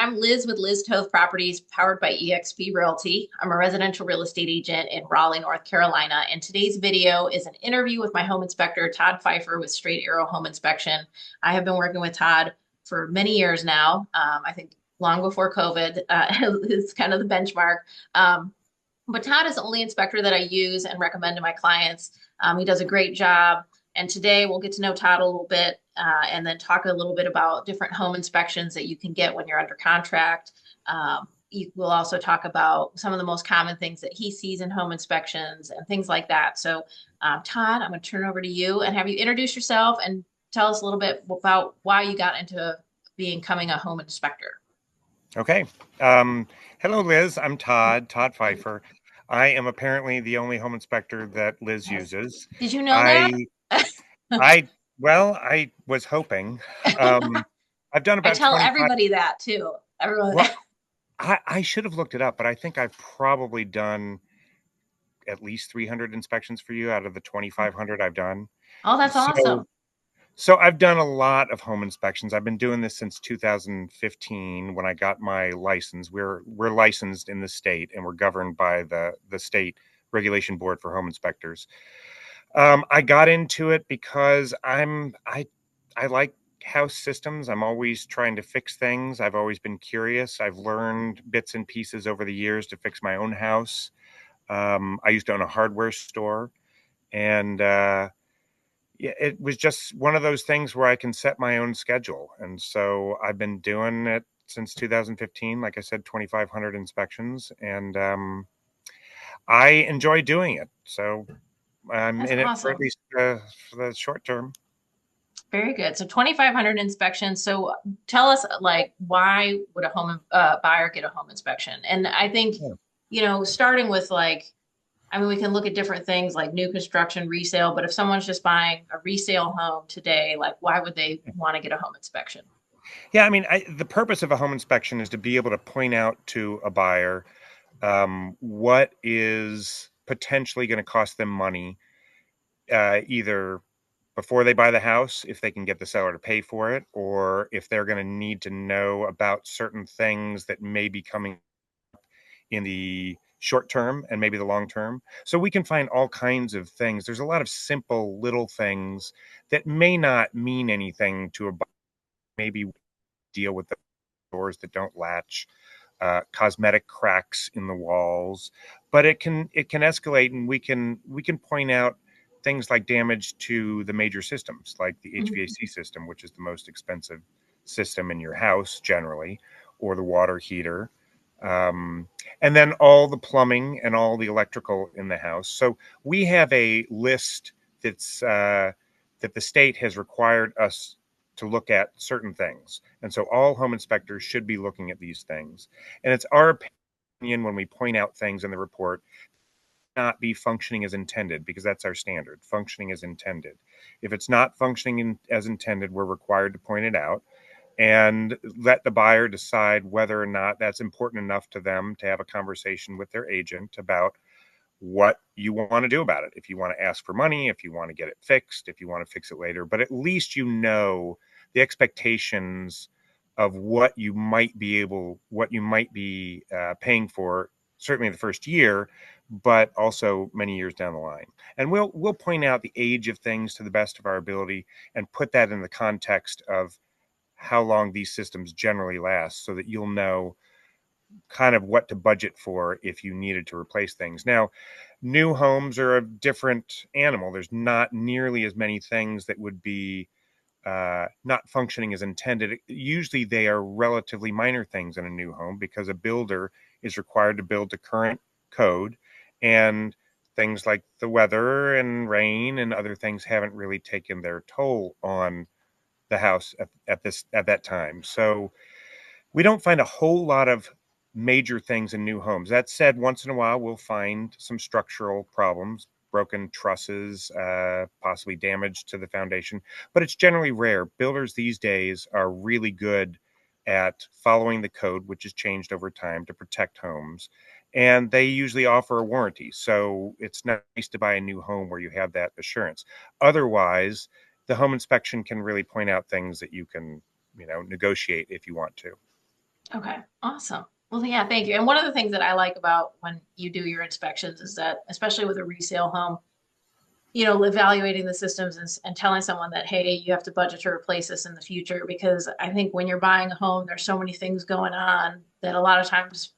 I'm Liz with Toth Properties, powered by EXP Realty. I'm a residential real estate agent in Raleigh, North Carolina, and today's video is an interview with my home inspector, Todd Pfeiffer with Straight Arrow Home Inspection. I have been working with Todd for many years now. I think long before COVID is kind of the benchmark. But Todd is the only inspector that I use and recommend to my clients. He does a great job. And today we'll get to know Todd a little bit and then talk a little bit about different home inspections that you can get when you're under contract. We'll also talk about some of the most common things that he sees in home inspections and things like that. So, Todd, I'm going to turn it over to you and have you introduce yourself and tell us a little bit about why you got into becoming a home inspector. Okay. Hello, Liz. I'm Todd Pfeiffer. I am apparently the only home inspector that Liz Yes. uses. Did you know that? I, I was hoping. Um, I've done I about tell 25. everybody that too. Everyone. Well, I should have looked it up, but I think I've probably done at least 300 inspections for you out of the 2,500 I've done. Oh, that's So awesome. So I've done a lot of home inspections. I've been doing this since 2015 when I got my license. We're licensed in the state and we're governed by the state regulation board for home inspectors. I got into it because I like house systems. I'm always trying to fix things. I've always been curious. I've learned bits and pieces over the years to fix my own house. I used to own a hardware store, and yeah, it was just one of those things where I can set my own schedule. And so I've been doing it since 2015. Like I said, 2,500 inspections, and I enjoy doing it. So I'm That's in it for at awesome. least for the short term. Very good. So 2,500 inspections. So tell us, like, why would a home buyer get a home inspection? And I think, Yeah. starting with like, I mean, we can look at different things like new construction, resale, but if someone's just buying a resale home today, like, why would they want to get a home inspection? Yeah, I mean, the purpose of a home inspection is to be able to point out to a buyer what is potentially going to cost them money, either before they buy the house, if they can get the seller to pay for it, or if they're going to need to know about certain things that may be coming in the short term and maybe the long term. So we can find all kinds of things. There's a lot of simple little things that may not mean anything to a buyer. Maybe deal with the doors that don't latch, cosmetic cracks in the walls, but it can escalate, and we can point out things like damage to the major systems, like the Mhm. HVAC system, which is the most expensive system in your house generally, or the water heater, um, and then all the plumbing and all the electrical in the house. So we have a list that the state has required us to look at certain things, and so all home inspectors should be looking at these things. And it's our opinion when we point out things in the report not be functioning as intended, because that's our standard, functioning as intended. If it's not functioning as intended, we're required to point it out and let the buyer decide whether or not that's important enough to them to have a conversation with their agent about what you want to do about it. If you want to ask for money, if you want to get it fixed, if you want to fix it later, but at least the expectations of what you might be paying for, certainly the first year, but also many years down the line. And we'll point out the age of things to the best of our ability and put that in the context of how long these systems generally last, so that you'll know kind of what to budget for if you needed to replace things. Now, new homes are a different animal. There's not nearly as many things that would be not functioning as intended. Usually, they are relatively minor things in a new home because a builder is required to build to current code, and things like the weather and rain and other things haven't really taken their toll on the house at that time. So we don't find a whole lot of major things in new homes. That said, once in a while we'll find some structural problems, broken trusses, possibly damage to the foundation, but it's generally rare. Builders these days are really good at following the code, which has changed over time to protect homes, and they usually offer a warranty. So it's nice to buy a new home where you have that assurance. Otherwise, the home inspection can really point out things that you can negotiate if you want to. Okay, awesome. Well, yeah, thank you. And one of the things that I like about when you do your inspections is that, especially with a resale home, evaluating the systems and telling someone that, hey, you have to budget to replace this in the future. Because I think when you're buying a home, there's so many things going on that a lot of times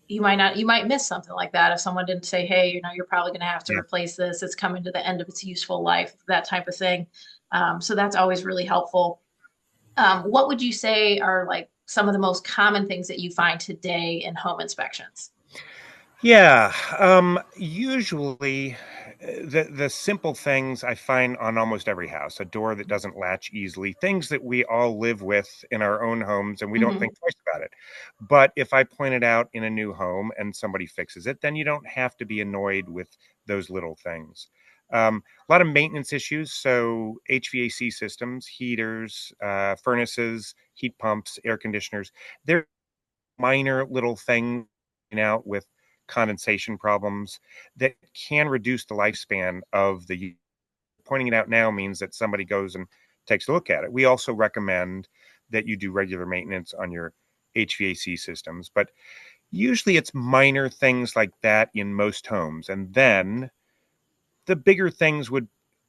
you might miss something like that if someone didn't say, hey, you're probably going to have to Yeah. replace this. It's coming to the end of its useful life, that type of thing. So that's always really helpful. What would you say are like some of the most common things that you find today in home inspections? Yeah, usually the simple things I find on almost every house, a door that doesn't latch easily, things that we all live with in our own homes and we don't Hmm. think twice about it. But if I point it out in a new home and somebody fixes it, then you don't have to be annoyed with those little things. A lot of maintenance issues, so HVAC systems, heaters, furnaces, heat pumps, air conditioners, they're minor little things out with condensation problems that can reduce the lifespan of the. Pointing it out now means that somebody goes and takes a look at it. We also recommend that you do regular maintenance on your HVAC systems, but usually it's minor things like that in most homes. And then the bigger things would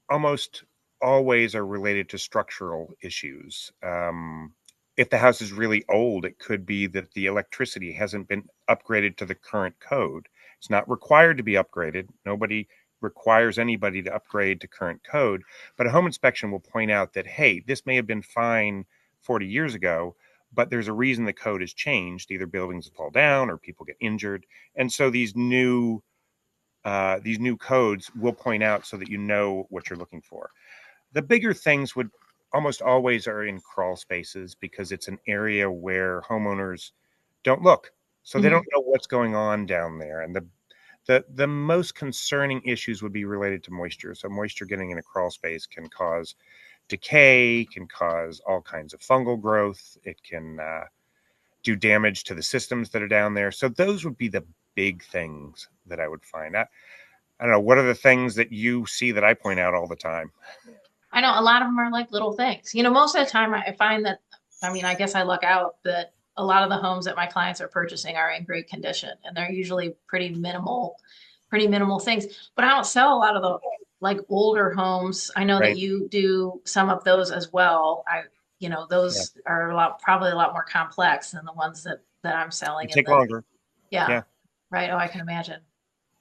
almost always are related to structural issues. If the house is really old, it could be that the electricity hasn't been upgraded to the current code. It's not required to be upgraded. Nobody requires anybody to upgrade to current code, but a home inspection will point out that, hey, this may have been fine 40 years ago, but there's a reason the code has changed. Either buildings fall down or people get injured. And so these new codes will point out so that you know what you're looking for. The bigger things would almost always are in crawl spaces because it's an area where homeowners don't look. So they Hmm. don't know what's going on down there. And the most concerning issues would be related to moisture. So moisture getting in a crawl space can cause decay, can cause all kinds of fungal growth. It can do damage to the systems that are down there. So those would be the big things that I would find. I don't know. What are the things that you see that I point out all the time? I know a lot of them are like little things. Most of the time I find that, I mean, I guess I luck out that a lot of the homes that my clients are purchasing are in great condition and they're usually pretty minimal things. But I don't sell a lot of the like older homes. I know that Right. you do some of those as well. Yeah. Those are probably a lot more complex than the ones that I'm They selling in take the, longer. yeah, Yeah. right. Oh, I can imagine.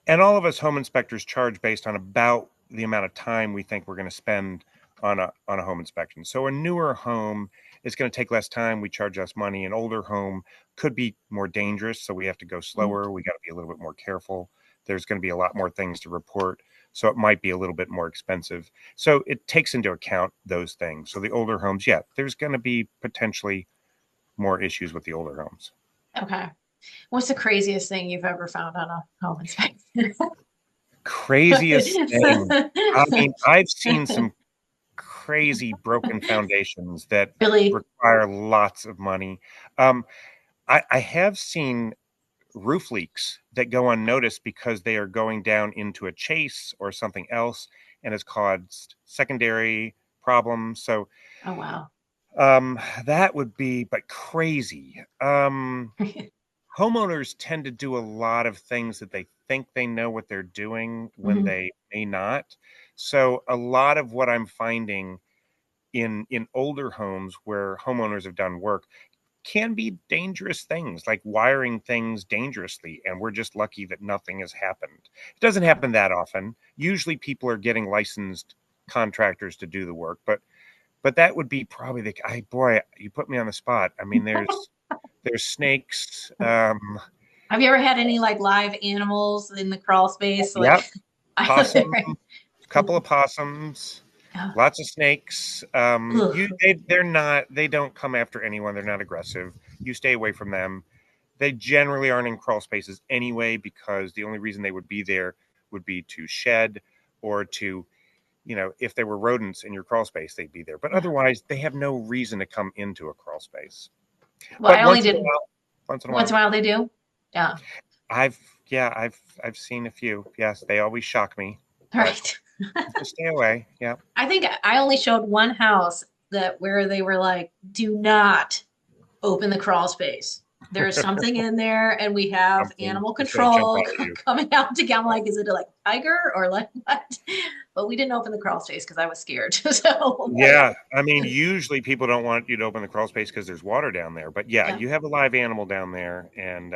And all of us home inspectors charge based on about the amount of time we think we're going to spend on a home inspection. So a newer home is going to take less time. We charge less money. An older home could be more dangerous, so we have to go Mhm. slower. We got to be a little bit more careful. There's going to be a lot more things to report, so it might be a little bit more expensive. So it takes into account those things. So the older homes, yeah, there's going to be potentially more issues with the older homes. Okay. What's the craziest thing you've ever found on a home inspection? Craziest thing. I mean, I've seen some crazy broken foundations that Really? require lots of money. Um, I have seen roof leaks that go unnoticed because they are going down into a chase or something else and has caused secondary problems. So Oh, wow. that would be, but crazy. Homeowners tend to do a lot of things that they think they know what they're doing when Mhm. they may not. So a lot of what I'm finding in older homes where homeowners have done work can be dangerous things like wiring things dangerously, and we're just lucky that nothing has happened. It doesn't happen that often. Usually people are getting licensed contractors to do the work, but that would be probably the I boy, you put me on the spot. I mean, there's snakes. Have you ever had any like live animals in the crawl space? Yep, Like, I know possum, they're, couple of possums, oh, lots of snakes. ugh. They don't come after anyone. They're not aggressive. You stay away from them. They generally aren't in crawl spaces anyway because the only reason they would be there would be to shed or to, if there were rodents in your crawl space, they'd be there. But Yeah. otherwise, they have no reason to come into a crawl space. Well, But I only did once in a once while, in a while they do. Yeah. I've yeah, I've seen a few. Yes, they always shock me, but Right. just stay away. Yeah. I think I only showed one house that where they were like, do not open the crawl space. there's something in there, and we have Something animal is going to jump control out at you. coming out to get. I'm like, is it like tiger or like what? But we didn't open the crawl space because I was scared. So Yeah, I mean, usually people don't want you to open the crawl space because there's water down there. But yeah, yeah, you have a live animal down there, and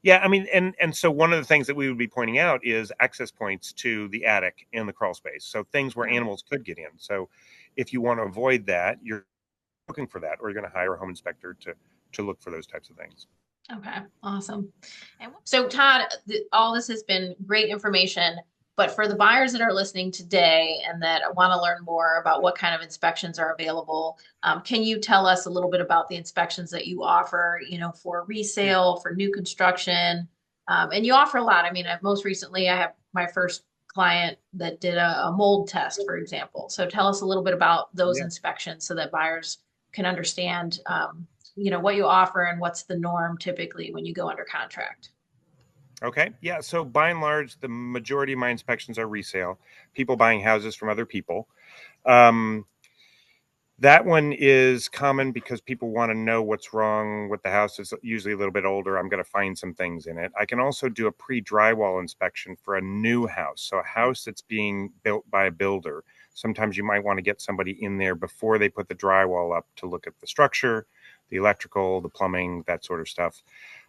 yeah, I mean, and so one of the things that we would be pointing out is access points to the attic and the crawl space, so things where yeah. animals could get in. So if you want to avoid that, you're looking for that, or you're going to hire a home inspector to look for those types of things. Okay, awesome. And so, Todd, all this has been great information, but for the buyers that are listening today and that want to learn more about what kind of inspections are available, can you tell us a little bit about the inspections that you offer, for resale, for new construction? And you offer a lot. I mean, most recently, I have my first client that did a mold test, for example. So tell us a little bit about those Yeah. inspections so that buyers can understand what you offer and what's the norm typically when you go under contract. Okay. Yeah. So by and large, the majority of my inspections are resale, people buying houses from other people. Um, That one is common because people want to know what's wrong with the house. It's usually a little bit older. I'm going to find some things in it. I can also do a pre-drywall inspection for a new house. So a house that's being built by a builder. Sometimes you might want to get somebody in there before they put the drywall up to look at the structure, the electrical, the plumbing, that sort of stuff.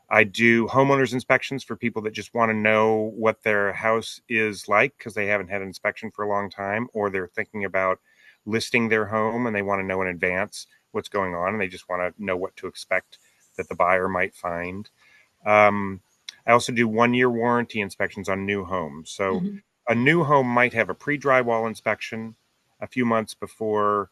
I do homeowners inspections for people that just want to know what their house is like because they haven't had an inspection for a long time, or they're thinking about listing their home and they want to know in advance what's going on and they just want to know what to expect that the buyer might find. Um, I also do 1 year warranty inspections on new homes. So Mhm. a new home might have a pre-drywall inspection a few months before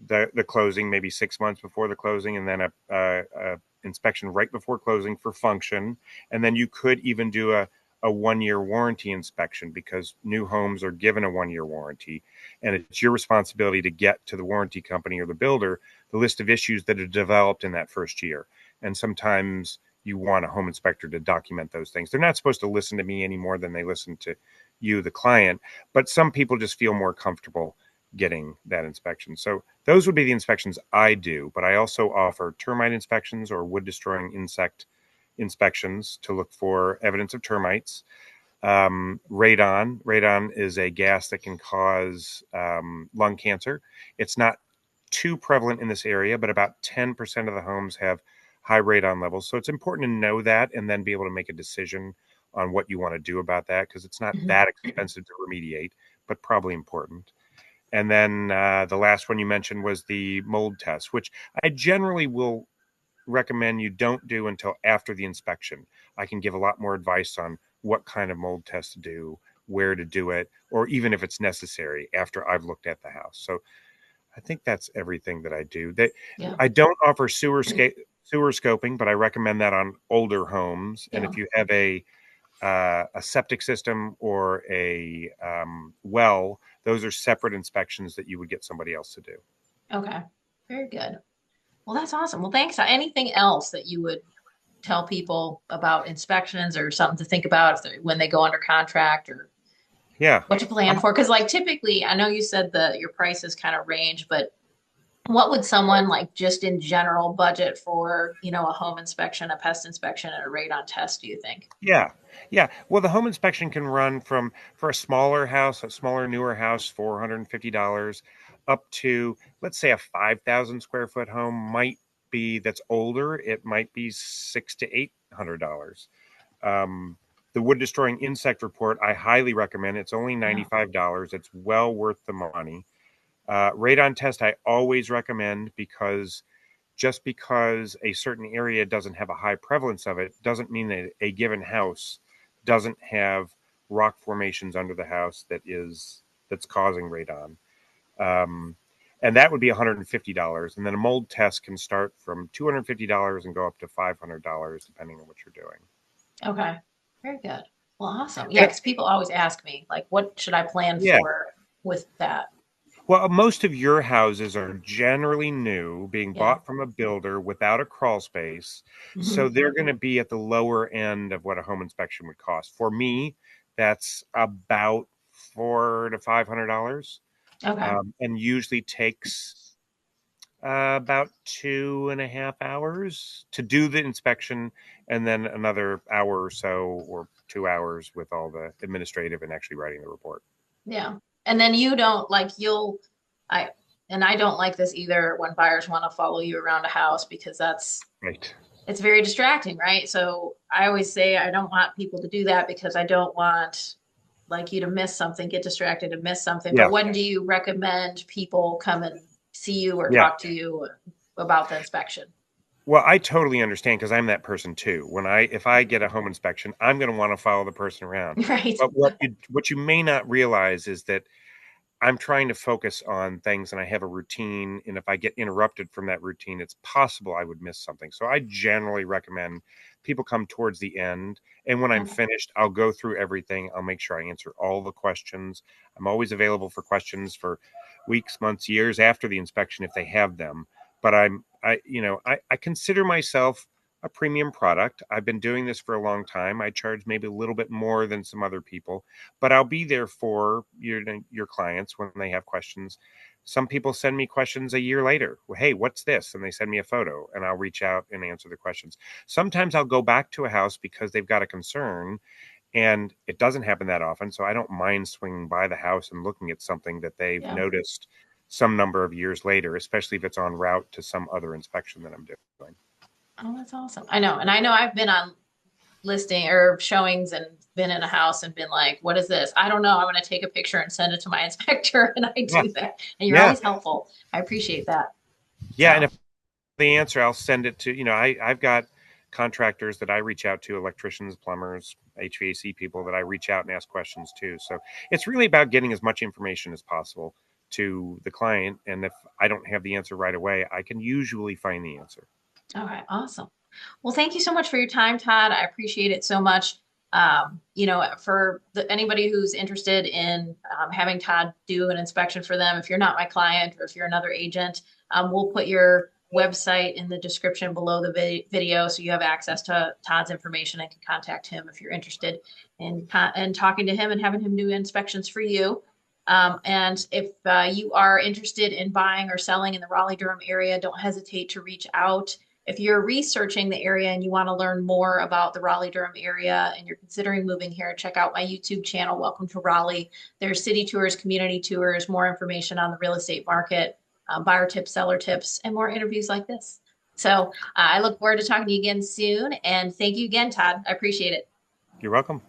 the closing, maybe 6 months before the closing, and then a inspection right before closing for function. And then you could even do a 1 year warranty inspection because new homes are given a 1 year warranty. And it's your responsibility to get to the warranty company or the builder the list of issues that are developed in that first year. And sometimes you want a home inspector to document those things. They're not supposed to listen to me any more than they listen to you, the client, but some people just feel more comfortable getting that inspection. So those would be the inspections I do, but I also offer termite inspections or wood destroying insect inspections to look for evidence of termites. Radon is a gas that can cause lung cancer. It's not too prevalent in this area, but about 10% of the homes have high radon levels. So it's important to know that and then be able to make a decision on what you want to do about that because it's not Mhm. that expensive to remediate, but probably important. And then the last one you mentioned was the mold test, which I generally will recommend you don't do until after the inspection. I can give a lot more advice on what kind of mold test to do, where to do it, or even if it's necessary after I've looked at the house. So I think that's everything that I do. That Yeah, I don't offer sewer scoping, but I recommend that on older homes. And yeah. if you have a septic system or a well, those are separate inspections that you would get somebody else to do. Okay, very good. Well, that's awesome. Well, thanks. Anything else that you would tell people about inspections or something to think about when they go under contract or Yeah. what to plan Um, for? Because like typically, I know you said that your prices kind of range, but what would someone like just in general budget for, a home inspection, a pest inspection, and a radon test, do you think? yeah. Yeah. Well, the home inspection can run from, for a smaller house, a smaller, newer house, $450 up to, let's say, a 5,000 square foot home might be that's older. It might be $600 to $800. Um, the wood destroying insect report, I highly recommend. It's only Yeah. $95. It's well worth the money. Radon test, I always recommend because just because a certain area doesn't have a high prevalence of it doesn't mean that a given house doesn't have rock formations under the house that's causing radon. Um, and that would be $150. And then a mold test can start from $250 and go up to $500 depending on what you're doing. Okay. Very good. Well, awesome. Yeah, And because people always ask me, like, what should I plan yeah, for with that? well, most of your houses are generally new, being Yeah. bought from a builder without a crawl space. So Hmm. they're going to be at the lower end of what a home inspection would cost. For me, that's about $400 to $500, Okay. and usually takes About 2.5 hours to do the inspection, and then another hour or so, or 2 hours with all the administrative and actually writing the report. Yeah. And then you don't like I and I don't like this either when buyers want to follow you around a house because Right. it's very distracting, right? So I always say I don't want people to do that because I don't want like you to miss something, get distracted and miss something. But Yeah. when do you recommend people come and see you or Yeah. talk to you about the inspection? Well, I totally understand because I'm that person too. If I get a home inspection, I'm going to want to follow the person around. Right. But what you may not realize is that I'm trying to focus on things and I have a routine. And if I get interrupted from that routine, it's possible I would miss something. So I generally recommend people come towards the end. And when I'm Okay. finished, I'll go through everything. I'll make sure I answer all the questions. I'm always available for questions for weeks, months, years after the inspection if they have them. But I consider myself a premium product. I've been doing this for a long time. I charge maybe a little bit more than some other people, but I'll be there for your clients when they have questions. Some people send me questions a year later. Well, hey, what's this? And they send me a photo, and I'll reach out and answer the questions. Sometimes I'll go back to a house because they've got a concern, and it doesn't happen that often. So I don't mind swinging by the house and looking at something that they've Yeah. noticed some number of years later, especially if it's en route to some other inspection that I'm doing. Oh, that's awesome. I know. And I know I've been on listing or showings and been in a house and been like, what is this? I don't know. I'm going to take a picture and send it to my inspector. And I Yeah. do that. And you're Yeah. always helpful. I appreciate that. Yeah. And So, if the answer, I'll send it to, I've got contractors that I reach out to, electricians, plumbers, HVAC people that I reach out and ask questions to. So it's really about getting as much information as possible to the client. And if I don't have the answer right away, I can usually find the answer. all right, awesome. Well, thank you so much for your time, Todd. I appreciate it so much. For anybody who's interested in having Todd do an inspection for them, if you're not my client or if you're another agent, we'll put your website in the description below the video so you have access to Todd's information and can contact him if you're interested in talking to him and having him do inspections for you. And if you are interested in buying or selling in the Raleigh-Durham area, don't hesitate to reach out. If you're researching the area and you want to learn more about the Raleigh-Durham area and you're considering moving here, check out my YouTube channel, Welcome to Raleigh. There's city tours, community tours, more information on the real estate market, buyer tips, seller tips, and more interviews like this. So I look forward to talking to you again soon. And thank you again, Todd. I appreciate it. You're welcome.